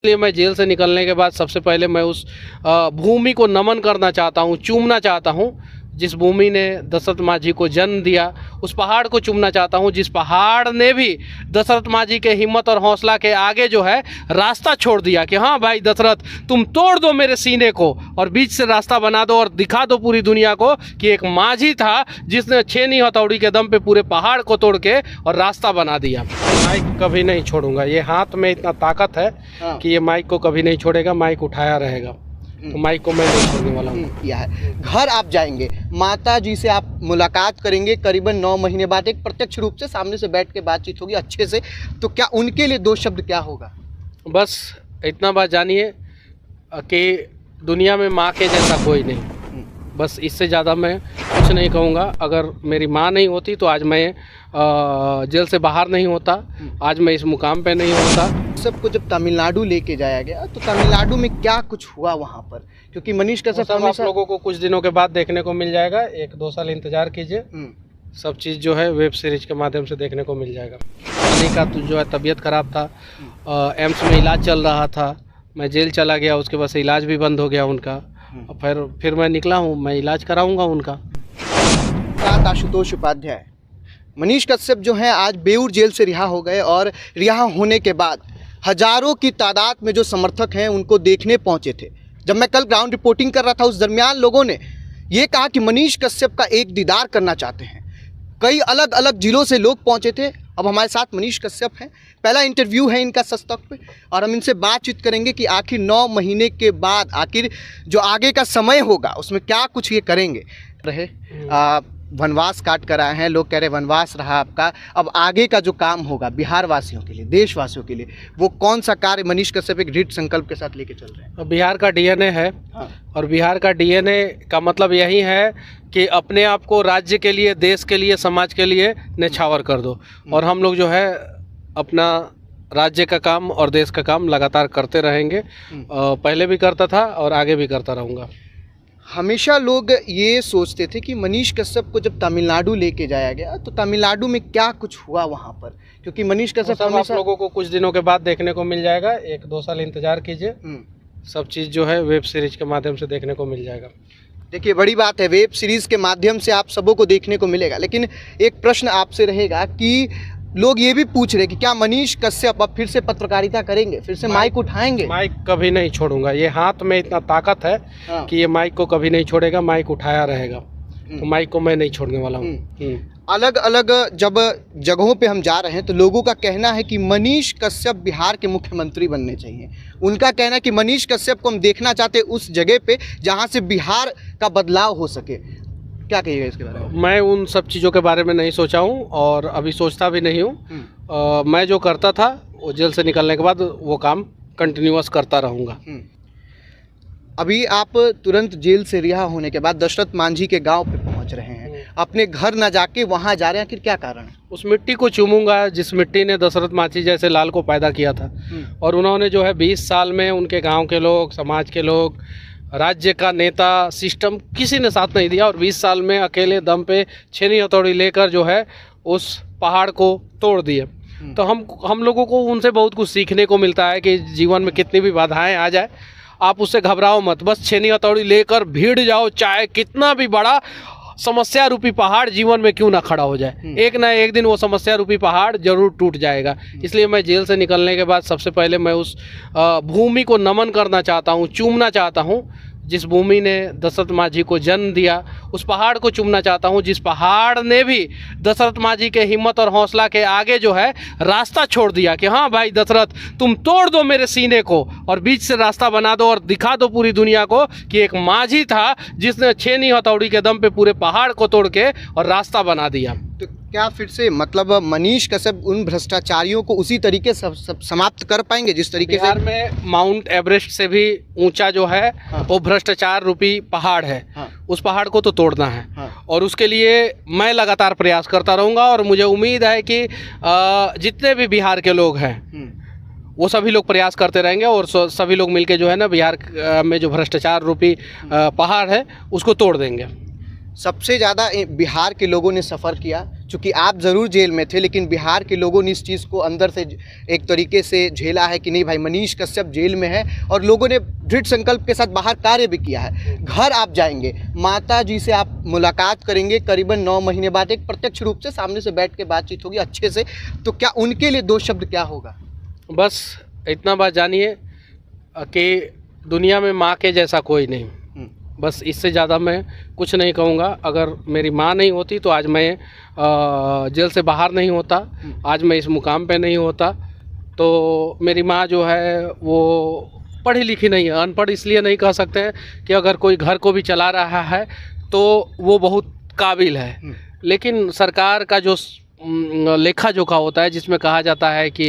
इसलिए मैं जेल से निकलने के बाद सबसे पहले मैं उस भूमि को नमन करना चाहता हूँ, चूमना चाहता हूँ जिस भूमि ने दशरथ मांझी को जन्म दिया। उस पहाड़ को चूमना चाहता हूँ जिस पहाड़ ने भी दशरथ मांझी के हिम्मत और हौसला के आगे जो है रास्ता छोड़ दिया कि हाँ भाई दशरथ, तुम तोड़ दो मेरे सीने को और बीच से रास्ता बना दो और दिखा दो पूरी दुनिया को कि एक मांझी था जिसने छेनी हथौड़ी के दम पे पूरे पहाड़ को तोड़ के और रास्ता बना दिया। माइक कभी नहीं छोड़ूंगा, ये हाथ में इतना ताकत है कि ये माइक को कभी नहीं छोड़ेगा, माइक उठाया रहेगा, तो माइक को मैं नहीं छोड़ने वाला हूँ। किया है। घर आप जाएंगे, माता जी से आप मुलाकात करेंगे करीबन 9 महीने बाद, एक प्रत्यक्ष रूप से सामने से बैठ के बातचीत होगी अच्छे से, तो क्या उनके लिए 2 शब्द क्या होगा? बस इतना बात जानिए कि दुनिया में माँ के जैसा कोई नहीं, बस इससे ज़्यादा मैं कुछ नहीं कहूँगा। अगर मेरी माँ नहीं होती तो आज मैं जेल से बाहर नहीं होता, आज मैं इस मुकाम पे नहीं होता। सबको जब तमिलनाडु लेके जाया गया तो तमिलनाडु में क्या कुछ हुआ वहाँ पर? क्योंकि मनीष कश्यप आप लोगों को कुछ दिनों के बाद देखने को मिल जाएगा, 1-2 साल इंतजार कीजिए, सब चीज़ जो है वेब सीरीज के माध्यम से देखने को मिल जाएगा। अली का जो है तबीयत खराब था, एम्स में इलाज चल रहा था, मैं जेल चला गया, उसके बाद से इलाज भी बंद हो गया उनका, फिर मैं निकला हूँ, मैं इलाज कराऊंगा उनका। आशुतोष उपाध्याय, मनीष कश्यप जो है आज बेऊर जेल से रिहा हो गए और रिहा होने के बाद हजारों की तादाद में जो समर्थक हैं उनको देखने पहुंचे थे। जब मैं कल ग्राउंड रिपोर्टिंग कर रहा था उस दरमियान लोगों ने ये कहा कि मनीष कश्यप का एक दीदार करना चाहते हैं। कई अलग अलग जिलों से लोग पहुंचे थे। अब हमारे साथ मनीष कश्यप हैं, पहला इंटरव्यू है इनका सच तक पे, और हम इनसे बातचीत करेंगे कि आखिर 9 महीने के बाद आखिर जो आगे का समय होगा उसमें क्या कुछ ये करेंगे। रहे वनवास काट कर आए हैं, लोग कह रहे वनवास रहा आपका, अब आगे का जो काम होगा बिहार वासियों के लिए, देशवासियों के लिए, वो कौन सा कार्य मनीष कश्यप एक दृढ़ संकल्प के साथ लेके चल रहे हैं? बिहार का डीएनए है। हाँ। और बिहार का डीएनए का मतलब यही है कि अपने आप को राज्य के लिए, देश के लिए, समाज के लिए न्यौछावर कर दो, और हम लोग जो है अपना राज्य का काम और देश का काम लगातार करते रहेंगे। पहले भी करता था और आगे भी करता रहूँगा। हमेशा लोग ये सोचते थे कि मनीष कश्यप को जब तमिलनाडु लेके जाया गया तो तमिलनाडु में क्या कुछ हुआ वहाँ पर, क्योंकि मनीष कश्यप आप लोगों को कुछ दिनों के बाद देखने को मिल जाएगा, 1-2 साल इंतजार कीजिए, सब चीज़ जो है वेब सीरीज के माध्यम से देखने को मिल जाएगा। देखिए बड़ी बात है, वेब सीरीज़ के माध्यम से आप सबों को देखने को मिलेगा, लेकिन एक प्रश्न आपसे रहेगा कि लोग ये भी पूछ रहे कि क्या मनीष कश्यप अब फिर से पत्रकारिता करेंगे, फिर से माइक उठाएंगे? माइक कभी नहीं छोड़ूंगा, ये हाथ में इतना ताकत है कि ये माइक को कभी नहीं छोड़ेगा, माइक उठाया रहेगा, तो माइक को मैं नहीं छोड़ने वाला हूँ। अलग अलग जब जगहों पे हम जा रहे हैं तो लोगों का कहना है कि मनीष कश्यप बिहार के मुख्यमंत्री बनने चाहिए। उनका कहना है कि मनीष कश्यप को हम देखना चाहते हैं उस जगह पे जहाँ से बिहार का बदलाव हो सके। क्या कहिएगा इसके बारे में? मैं उन सब चीज़ों के बारे में नहीं सोचा हूँ और अभी सोचता भी नहीं हूँ। मैं जो करता था वो जेल से निकलने के बाद वो काम कंटिन्यूअस करता रहूँगा। अभी आप तुरंत जेल से रिहा होने के बाद दशरथ मांझी के गांव पे पहुंच रहे हैं, अपने घर न जाके वहां जा रहे हैं, आखिर क्या कारण है? उस मिट्टी को चूमूंगा जिस मिट्टी ने दशरथ मांझी जैसे लाल को पैदा किया था, और उन्होंने जो है 20 साल में उनके गाँव के लोग, समाज के लोग, राज्य का नेता, सिस्टम किसी ने साथ नहीं दिया, और 20 साल में अकेले दम पे छेनी हथौड़ी लेकर जो है उस पहाड़ को तोड़ दिए। तो हम लोगों को उनसे बहुत कुछ सीखने को मिलता है कि जीवन में कितनी भी बाधाएं आ जाए आप उससे घबराओ मत, बस छेनी हथौड़ी लेकर भीड़ जाओ, चाहे कितना भी बड़ा समस्या रूपी पहाड़ जीवन में क्यों ना खड़ा हो जाए, एक ना एक दिन वो समस्या रूपी पहाड़ जरूर टूट जाएगा। इसलिए मैं जेल से निकलने के बाद सबसे पहले मैं उस भूमि को नमन करना चाहता हूँ, चूमना चाहता हूँ जिस भूमि ने दशरथ मांझी को जन्म दिया। उस पहाड़ को चूमना चाहता हूँ जिस पहाड़ ने भी दशरथ मांझी के हिम्मत और हौसला के आगे जो है रास्ता छोड़ दिया कि हाँ भाई दशरथ, तुम तोड़ दो मेरे सीने को और बीच से रास्ता बना दो और दिखा दो पूरी दुनिया को कि एक मांझी था जिसने छेनी हथौड़ी के दम पे पूरे पहाड़ को तोड़ के और रास्ता बना दिया। तो क्या फिर से मतलब मनीष कश्यप उन भ्रष्टाचारियों को उसी तरीके से समाप्त कर पाएंगे जिस तरीके से? बिहार में माउंट एवरेस्ट से भी ऊंचा जो है वो भ्रष्टाचार रूपी पहाड़ है। उस पहाड़ को तो तोड़ना है और उसके लिए मैं लगातार प्रयास करता रहूँगा, और मुझे उम्मीद है कि जितने भी बिहार के लोग हैं वो सभी लोग प्रयास करते रहेंगे और सभी लोग मिलके जो है ना बिहार में जो भ्रष्टाचार रूपी पहाड़ है उसको तोड़ देंगे। सबसे ज़्यादा बिहार के लोगों ने सफ़र किया चूँकि आप ज़रूर जेल में थे, लेकिन बिहार के लोगों ने इस चीज़ को अंदर से एक तरीके से झेला है कि नहीं भाई मनीष कश्यप जेल में है, और लोगों ने दृढ़ संकल्प के साथ बाहर कार्य भी किया है। घर आप जाएंगे, माता जी से आप मुलाकात करेंगे करीबन 9 महीने बाद, एक प्रत्यक्ष रूप से सामने से बैठ के बातचीत होगी अच्छे से, तो क्या उनके लिए 2 शब्द क्या होगा? बस इतना बात जानिए कि दुनिया में माँ के जैसा कोई नहीं, बस इससे ज़्यादा मैं कुछ नहीं कहूँगा। अगर मेरी माँ नहीं होती तो आज मैं जेल से बाहर नहीं होता, आज मैं इस मुकाम पे नहीं होता। तो मेरी माँ जो है वो पढ़ी लिखी नहीं है, अनपढ़ इसलिए नहीं कह सकते हैं कि अगर कोई घर को भी चला रहा है तो वो बहुत काबिल है, लेकिन सरकार का जो लेखा जोखा होता है जिसमें कहा जाता है कि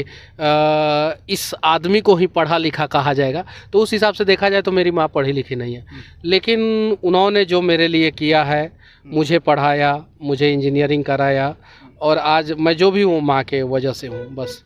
इस आदमी को ही पढ़ा लिखा कहा जाएगा, तो उस हिसाब से देखा जाए तो मेरी माँ पढ़ी लिखी नहीं है, लेकिन उन्होंने जो मेरे लिए किया है, मुझे पढ़ाया, मुझे इंजीनियरिंग कराया, और आज मैं जो भी हूँ माँ के वजह से हूँ। बस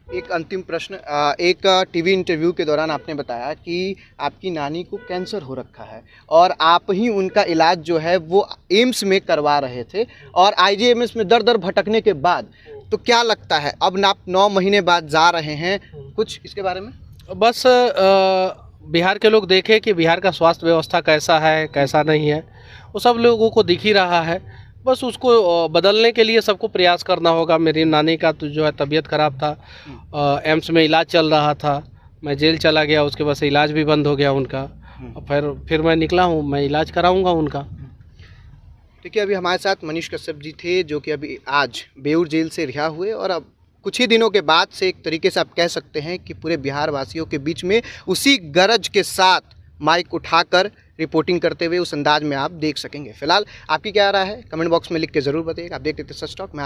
एक अंतिम प्रश्न, एक टीवी इंटरव्यू के दौरान आपने बताया कि आपकी नानी को कैंसर हो रखा है और आप ही उनका इलाज जो है वो एम्स में करवा रहे थे, और आईजीएमएस में दर दर भटकने के बाद, तो क्या लगता है अब आप 9 महीने बाद जा रहे हैं, कुछ इसके बारे में? बस बिहार के लोग देखें कि बिहार का स्वास्थ्य व्यवस्था कैसा है कैसा नहीं है, वो सब लोगों को दिख ही रहा है। बस उसको बदलने के लिए सबको प्रयास करना होगा। मेरी नानी का तो जो है तबीयत ख़राब था, एम्स में इलाज चल रहा था, मैं जेल चला गया, उसके बाद से इलाज भी बंद हो गया उनका, फिर मैं निकला हूँ, मैं इलाज कराऊंगा उनका। देखिए अभी हमारे साथ मनीष कश्यप जी थे, जो कि अभी आज बेऊर जेल से रिहा हुए, और अब कुछ ही दिनों के बाद से एक तरीके से आप कह सकते हैं कि पूरे बिहार वासियों के बीच में उसी गरज के साथ माइक उठाकर रिपोर्टिंग करते हुए उस अंदाज में आप देख सकेंगे। फिलहाल आपकी क्या राय है कमेंट बॉक्स में लिख के ज़रूर बताइएगा। आप देखते थे सच टॉक में।